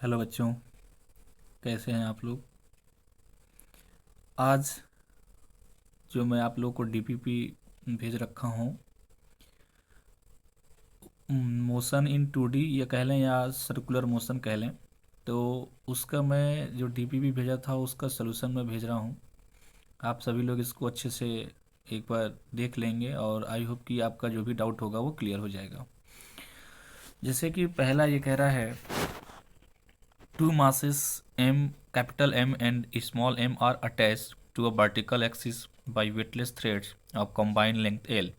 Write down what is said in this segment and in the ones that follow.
Hello बच्चों, कैसे हैं आप लोग। आज जो मैं आप लोग को डीपीपी भेज रखा हूँ, मोशन इन 2D या कह लें या सर्कुलर मोशन कह लें, तो उसका मैं जो डीपीपी भेजा था उसका सलूशन मैं भेज रहा हूँ। आप सभी लोग इसको अच्छे से एक बार देख लेंगे और आई होप कि आपका जो भी डाउट होगा वो क्लियर हो जाएगा। जैसे कि पहला ये कह रहा है, two masses m, capital M and small m are attached to a vertical axis by weightless threads of combined length L.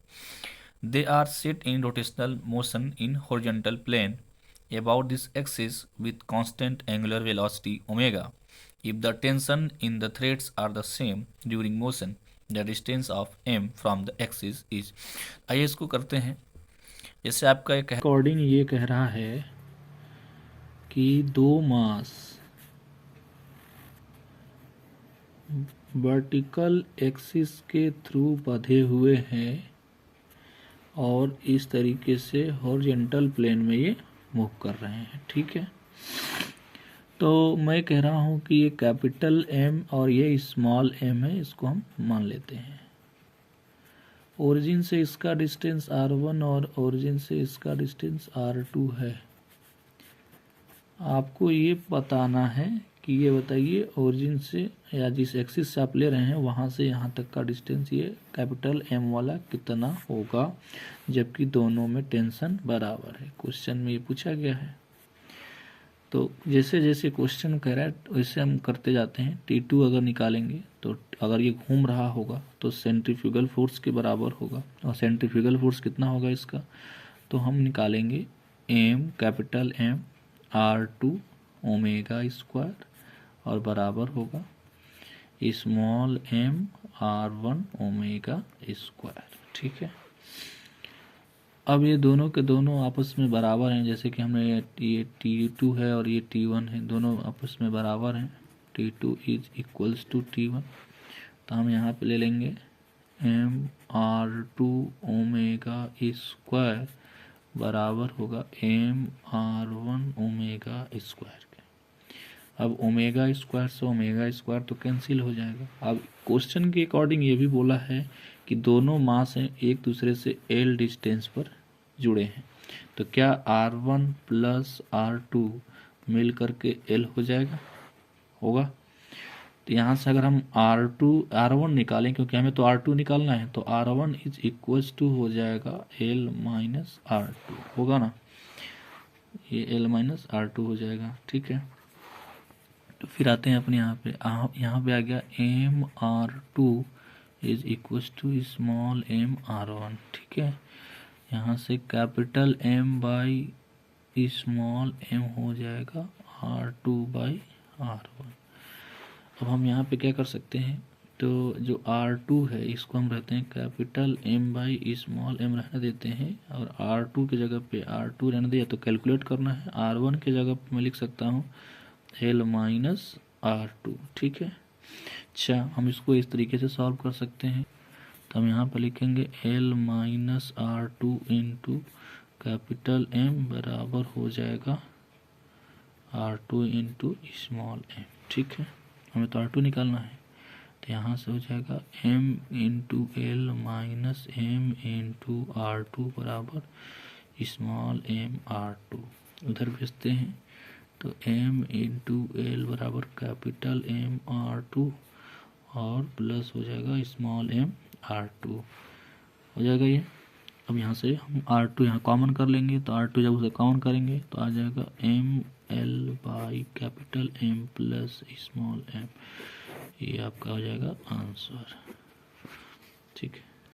They are set in rotational motion in horizontal plane about this axis with constant angular velocity omega. If the tension in the threads are the same during motion, the distance of m from the axis is। आइए इसको करते हैं। जैसे आपका एक according ये कह रहा है कि दो मास वर्टिकल एक्सिस के थ्रू बंधे हुए हैं और इस तरीके से हॉरिजॉन्टल प्लेन में ये मूव कर रहे हैं। ठीक है, तो मैं कह रहा हूँ कि ये कैपिटल एम और ये स्मॉल एम है, इसको हम मान लेते हैं। ओरिजिन से इसका डिस्टेंस r1 और ओरिजिन से इसका डिस्टेंस r2 है। आपको ये बताना है कि ये बताइए ओरिजिन से या जिस एक्सिस से आप ले रहे हैं वहाँ से यहाँ तक का डिस्टेंस ये कैपिटल एम वाला कितना होगा, जबकि दोनों में टेंशन बराबर है। क्वेश्चन में ये पूछा गया है। तो जैसे जैसे क्वेश्चन कह रहा है वैसे हम करते जाते हैं। T2 अगर निकालेंगे तो अगर ये घूम रहा होगा तो सेंट्रीफ्यूगल फोर्स के बराबर होगा, और सेंट्रीफ्यूगल फोर्स कितना होगा इसका, तो हम निकालेंगे M capital M R2 omega square और बराबर होगा small M R1 omega square. ठीक है, अब ये दोनों के दोनों आपस में बराबर हैं। जैसे कि हमने ये T2 है और ये T1 है, दोनों आपस में बराबर हैं। T2 is equals to T1, तो हम यहाँ पे ले लेंगे एम R2 ओमेगा स्क्वायर बराबर होगा एम R1 ओमेगा स्क्वायर के। अब ओमेगा स्क्वायर से ओमेगा स्क्वायर तो कैंसिल हो जाएगा। अब क्वेश्चन के अकॉर्डिंग ये भी बोला है कि दोनों मास हैं एक दूसरे से एल डिस्टेंस पर जुड़े हैं, तो क्या R1 प्लस R2 मिल करके एल हो जाएगा, होगा। तो यहाँ से अगर हम R1 निकालें, क्योंकि हमें तो R2 निकालना है, तो R1 इज इक्वल्स टू हो जाएगा L माइनस R2, होगा ना, ये L माइनस R2 हो जाएगा। ठीक है, तो फिर आते हैं अपने यहाँ पे आ गया M R2 is equals to small M R1। ठीक है, यहाँ से capital M by small m हो जाएगा R2 बाई R1। अब हम यहाँ पे क्या कर सकते हैं, तो जो R2 है इसको हम रहते हैं capital M by small m रहने देते हैं, और R2 की जगह पे R2 रहने दिया, तो कैलकुलेट करना है। R1 की जगह पे मैं लिख सकता हूँ L माइनस R2। ठीक है, अच्छा हम इसको इस तरीके से सॉल्व कर सकते हैं। तो हम यहाँ पर लिखेंगे L minus R2 into capital M बराबर हो जाएगा R2 इंटू स्मॉल m। ठीक है, हमें तो R2 निकालना है, तो यहाँ से हो जाएगा m into L minus m into R2 बराबर स्मॉल m R2। उधर भेजते हैं तो m इंटू एल बराबर कैपिटल M R2 और प्लस हो जाएगा स्मॉल m R2, हो जाएगा ये। अब यहाँ से हम R2 यहाँ कॉमन कर लेंगे, तो R2 जब उसे कॉमन करेंगे तो आ जाएगा M L by capital M plus small m, ये आपका हो जाएगा आंसर। ठीक है।